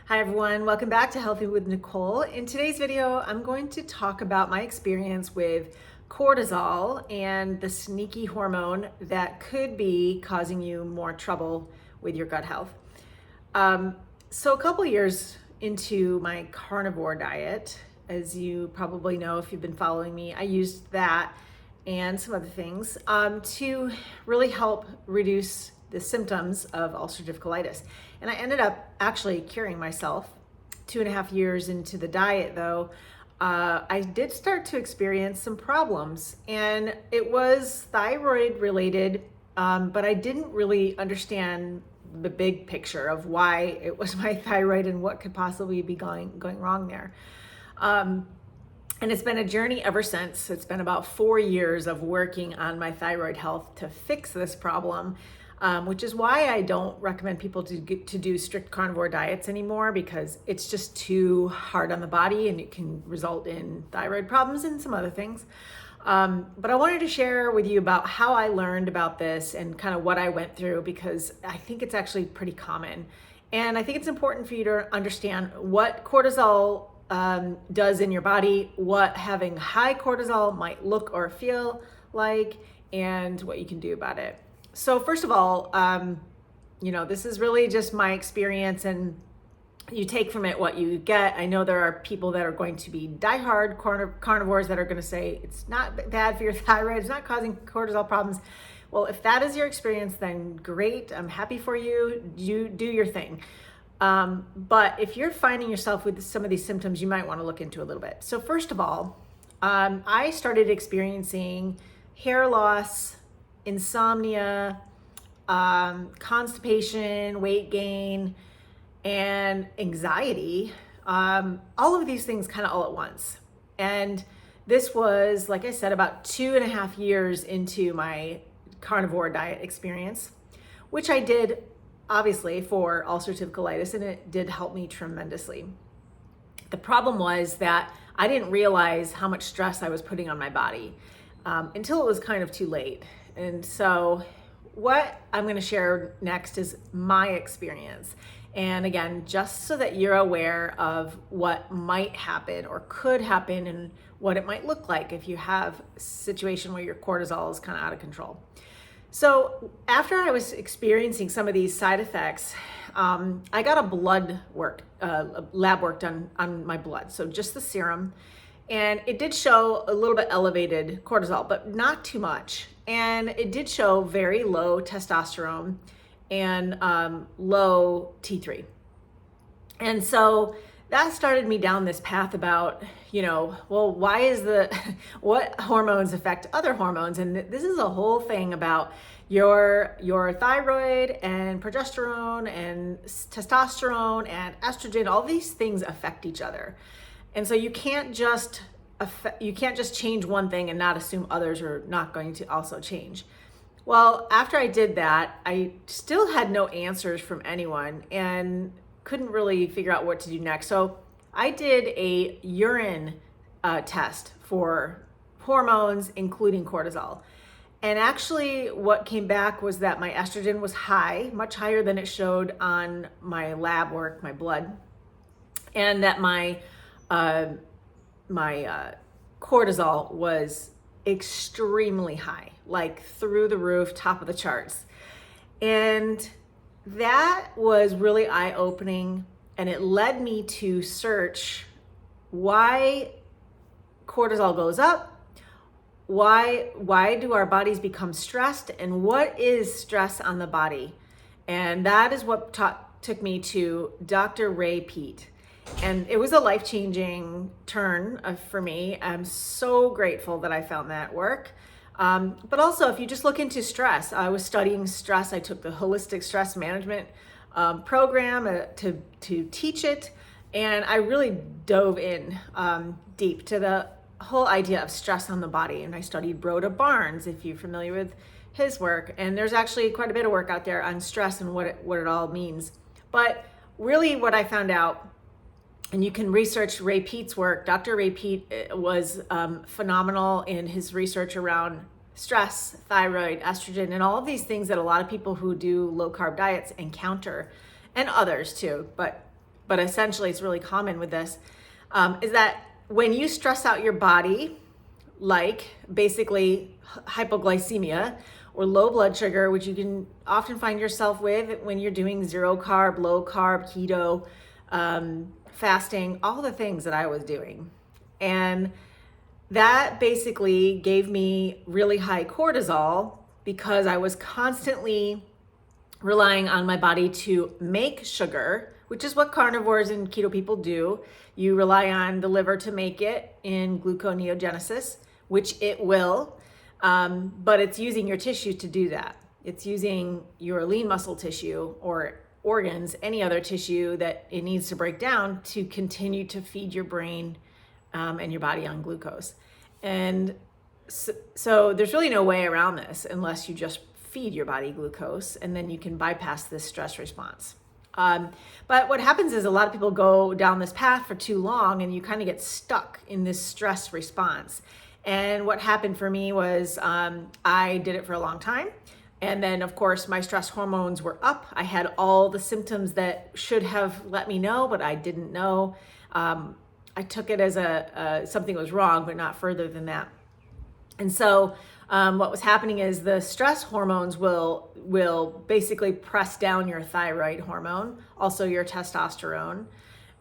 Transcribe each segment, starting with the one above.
Hi everyone, welcome back to Healthy with Nicole. In today's video, I'm going to talk about my experience with cortisol and the sneaky hormone that could be causing you more trouble with your gut health. So a couple years into my carnivore diet, as you probably know if you've been following me, I used that and some other things to really help reduce the symptoms of ulcerative colitis. And I ended up actually curing myself. 2.5 years into the diet though, I did start to experience some problems, and it was thyroid related, but I didn't really understand the big picture of why it was my thyroid and what could possibly be going wrong there. And it's been a journey ever since. It's been about 4 years of working on my thyroid health to fix this problem, which is why I don't recommend people to do strict carnivore diets anymore, because it's just too hard on the body and it can result in thyroid problems and some other things. But I wanted to share with you about how I learned about this and kind of what I went through, because I think it's actually pretty common. And I think it's important for you to understand what cortisol does in your body, what having high cortisol might look or feel like, and what you can do about it. So first of all, this is really just my experience, and you take from it what you get. I know there are people that are going to be diehard carnivores that are going to say it's not bad for your thyroid, it's not causing cortisol problems. Well, if that is your experience, then great. I'm happy for you. You do your thing. But if you're finding yourself with some of these symptoms, you might want to look into a little bit. So first of all, I started experiencing hair loss, insomnia, constipation, weight gain, and anxiety. All of these things kind of all at once. And this was, like I said, about 2.5 years into my carnivore diet experience, which I did obviously for ulcerative colitis, and it did help me tremendously. The problem was that I didn't realize how much stress I was putting on my body until it was kind of too late. And so what I'm going to share next is my experience. And again, just so that you're aware of what might happen or could happen and what it might look like if you have a situation where your cortisol is kind of out of control. So after I was experiencing some of these side effects, I got a lab work done on my blood. So just the serum, and it did show a little bit elevated cortisol, but not too much. And it did show very low testosterone and low T3. And so that started me down this path about, why is what hormones affect other hormones? And this is a whole thing about your thyroid and progesterone and testosterone and estrogen. All these things affect each other. And so you can't just change one thing and not assume others are not going to also change. Well, after I did that, I still had no answers from anyone and couldn't really figure out what to do next. So I did a urine test for hormones, including cortisol. And actually what came back was that my estrogen was high, much higher than it showed on my lab work, my blood, and that my cortisol was extremely high, like through the roof, top of the charts. And that was really eye-opening, and it led me to search why cortisol goes up, why do our bodies become stressed, and what is stress on the body. And that is what took me to Dr. Ray Peat. And it was a life-changing turn for me. I'm so grateful that I found that work. But also, if you just look into stress, I was studying stress. I took the holistic stress management program to teach it. And I really dove in deep to the whole idea of stress on the body. And I studied Broda Barnes, if you're familiar with his work. And there's actually quite a bit of work out there on stress and what it all means. But really what I found out, and you can research Ray Peat's work. Dr. Ray Peat was phenomenal in his research around stress, thyroid, estrogen, and all of these things that a lot of people who do low carb diets encounter, and others too. But but essentially it's really common with this, is that when you stress out your body, like basically hypoglycemia or low blood sugar, which you can often find yourself with when you're doing zero carb, low carb, keto, fasting, all the things that I was doing. And that basically gave me really high cortisol because I was constantly relying on my body to make sugar, which is what carnivores and keto people do. You rely on the liver to make it in gluconeogenesis, which it will, but it's using your tissue to do that. It's using your lean muscle tissue or organs, any other tissue that it needs to break down to continue to feed your brain and your body on glucose. And so there's really no way around this unless you just feed your body glucose, and then you can bypass this stress response. But what happens is a lot of people go down this path for too long and you kind of get stuck in this stress response. And what happened for me was I did it for a long time. And then of course my stress hormones were up. I had all the symptoms that should have let me know, but I didn't know. I took it as something was wrong, but not further than that. And so what was happening is the stress hormones will basically press down your thyroid hormone, also your testosterone.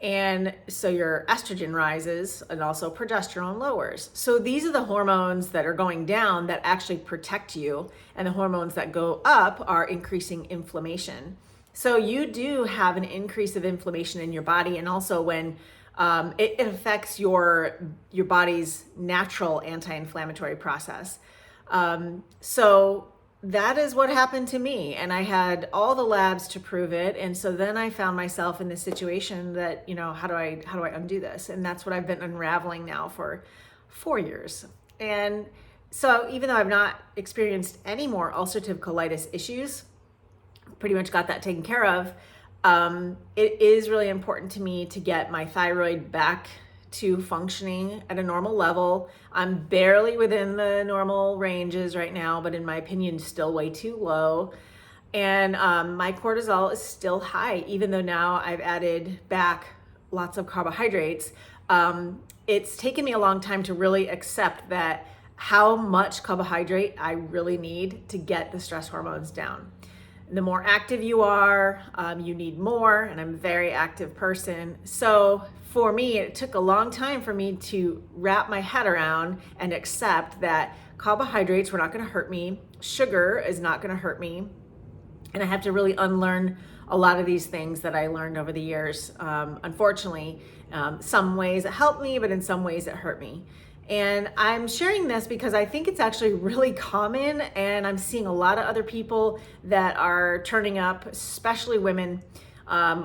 And so your estrogen rises and also progesterone lowers. So these are the hormones that are going down that actually protect you. And the hormones that go up are increasing inflammation. So you do have an increase of inflammation in your body. And also when it affects your body's natural anti-inflammatory process. So that is what happened to me. And I had all the labs to prove it. And so then I found myself in this situation that, how do I undo this? And that's what I've been unraveling now for 4 years. And so even though I've not experienced any more ulcerative colitis issues, pretty much got that taken care of, it is really important to me to get my thyroid back to functioning at a normal level. I'm barely within the normal ranges right now, but in my opinion, still way too low. And my cortisol is still high, even though now I've added back lots of carbohydrates. It's taken me a long time to really accept that how much carbohydrate I really need to get the stress hormones down. The more active you are, you need more, and I'm a very active person. So for me, it took a long time for me to wrap my head around and accept that carbohydrates were not going to hurt me, sugar is not going to hurt me, and I have to really unlearn a lot of these things that I learned over the years. Unfortunately, some ways it helped me, but in some ways it hurt me. And I'm sharing this because I think it's actually really common, and I'm seeing a lot of other people that are turning up, especially women,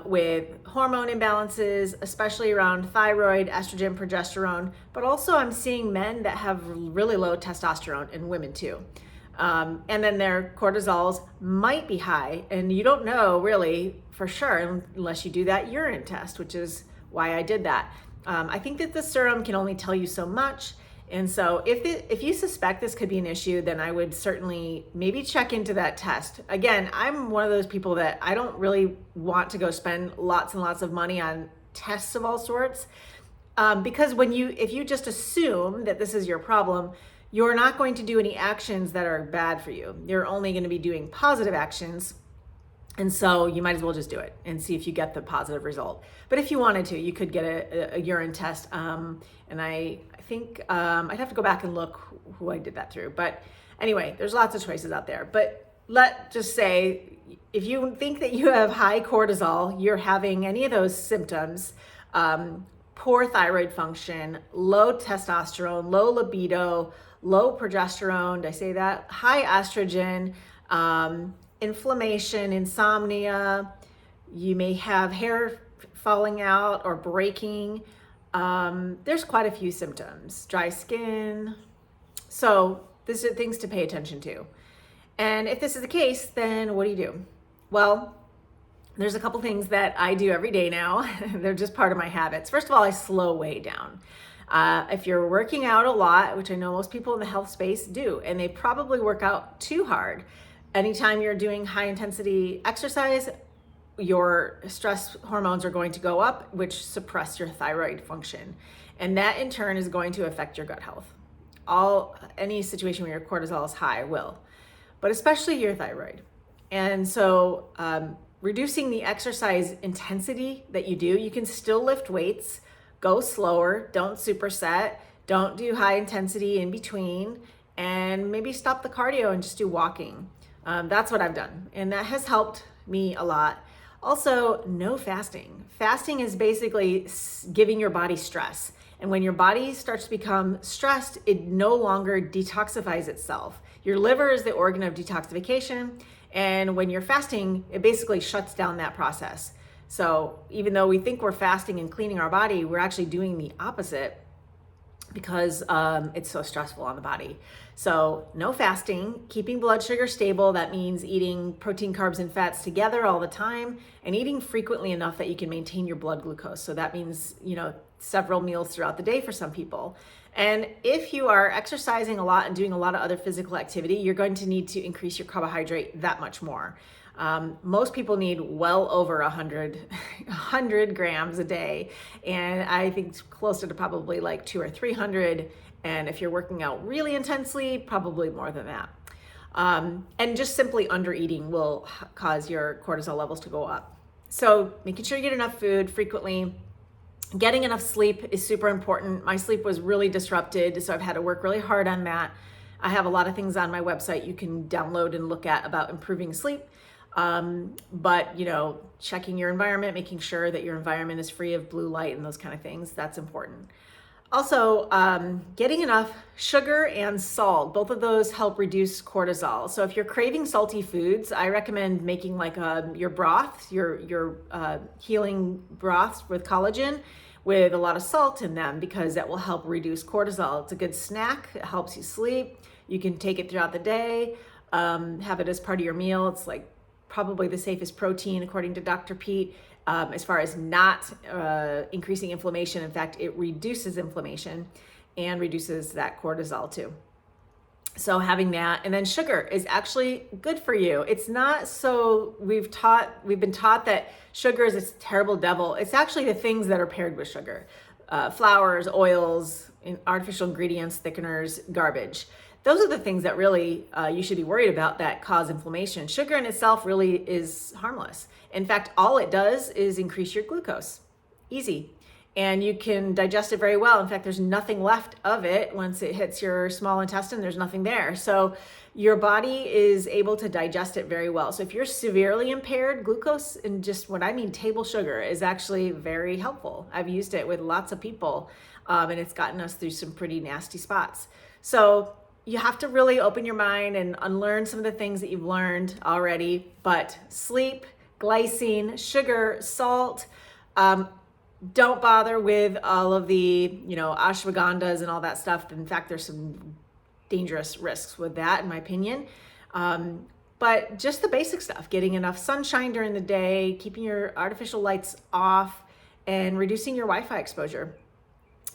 with hormone imbalances, especially around thyroid, estrogen, progesterone, but also I'm seeing men that have really low testosterone, and women too. And then their cortisols might be high, and you don't know really for sure unless you do that urine test, which is why I did that. I think that the serum can only tell you so much. And so if you suspect this could be an issue, then I would certainly maybe check into that test. Again, I'm one of those people that I don't really want to go spend lots and lots of money on tests of all sorts. Because if you just assume that this is your problem, you're not going to do any actions that are bad for you. You're only going to be doing positive actions. And so you might as well just do it and see if you get the positive result. But if you wanted to, you could get a urine test. And I think I'd have to go back and look who I did that through. But anyway, there's lots of choices out there. But let's just say, if you think that you have high cortisol, you're having any of those symptoms, poor thyroid function, low testosterone, low libido, low progesterone, did I say that? High estrogen, inflammation, insomnia, you may have hair falling out or breaking. There's quite a few symptoms, dry skin. So these are things to pay attention to. And if this is the case, then what do? Well, there's a couple things that I do every day now. They're just part of my habits. First of all, I slow way down. If you're working out a lot, which I know most people in the health space do, and they probably work out too hard. Anytime you're doing high intensity exercise, your stress hormones are going to go up, which suppress your thyroid function. And that in turn is going to affect your gut health. Any situation where your cortisol is high will, but especially your thyroid. And so reducing the exercise intensity that you do, you can still lift weights, go slower, don't superset, don't do high intensity in between, and maybe stop the cardio and just do walking. That's what I've done, and that has helped me a lot. Also, no fasting. Fasting is basically giving your body stress. And when your body starts to become stressed, it no longer detoxifies itself. Your liver is the organ of detoxification. And when you're fasting, it basically shuts down that process. So even though we think we're fasting and cleaning our body, we're actually doing the opposite because it's so stressful on the body. So no fasting, keeping blood sugar stable. That means eating protein, carbs, and fats together all the time, and eating frequently enough that you can maintain your blood glucose. So that means, several meals throughout the day for some people. And if you are exercising a lot and doing a lot of other physical activity, you're going to need to increase your carbohydrate that much more. Most people need well over 100 grams a day. And I think it's closer to probably like 200 or 300. And if you're working out really intensely, probably more than that. And just simply under eating will cause your cortisol levels to go up. So making sure you get enough food frequently. Getting enough sleep is super important. My sleep was really disrupted, so I've had to work really hard on that. I have a lot of things on my website you can download and look at about improving sleep. But checking your environment, making sure that your environment is free of blue light and those kind of things, that's important. Also, getting enough sugar and salt, both of those help reduce cortisol. So if you're craving salty foods, I recommend making like your broth, your healing broths with collagen with a lot of salt in them, because that will help reduce cortisol. It's a good snack. It helps you sleep. You can take it throughout the day, have it as part of your meal. It's like probably the safest protein, according to Dr. Pete. As far as not increasing inflammation. In fact, it reduces inflammation and reduces that cortisol too. So having that, and then sugar is actually good for you. It's not so, we've been taught that sugar is this terrible devil. It's actually the things that are paired with sugar. Flours, oils, artificial ingredients, thickeners, garbage. Those are the things that really you should be worried about that cause inflammation. Sugar in itself really is harmless. In fact, all it does is increase your glucose. Easy. And you can digest it very well. In fact, there's nothing left of it once it hits your small intestine. There's nothing there. So your body is able to digest it very well. So if you're severely impaired, glucose, and just what I mean table sugar, is actually very helpful. I've used it with lots of people, and it's gotten us through some pretty nasty spots. So you have to really open your mind and unlearn some of the things that you've learned already. But sleep, glycine, sugar, salt, don't bother with all of the, ashwagandhas and all that stuff. In fact, there's some dangerous risks with that, in my opinion. But just the basic stuff, getting enough sunshine during the day, keeping your artificial lights off, and reducing your Wi-Fi exposure.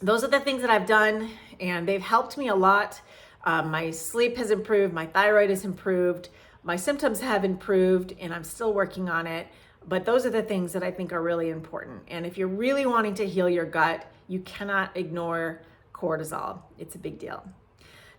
Those are the things that I've done, and they've helped me a lot. My sleep has improved, my thyroid has improved, my symptoms have improved, and I'm still working on it. But those are the things that I think are really important. And if you're really wanting to heal your gut, you cannot ignore cortisol. It's a big deal.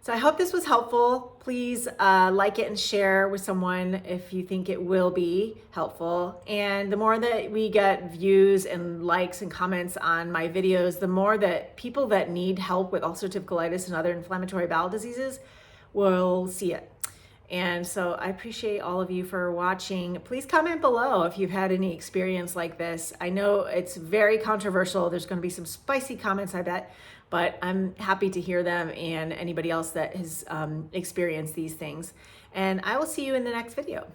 So I hope this was helpful. Please like it and share with someone if you think it will be helpful. And the more that we get views and likes and comments on my videos, the more that people that need help with ulcerative colitis and other inflammatory bowel diseases will see it. And so I appreciate all of you for watching. Please comment below if you've had any experience like this. I know it's very controversial. There's going to be some spicy comments, I bet, but I'm happy to hear them and anybody else that has experienced these things. And I will see you in the next video.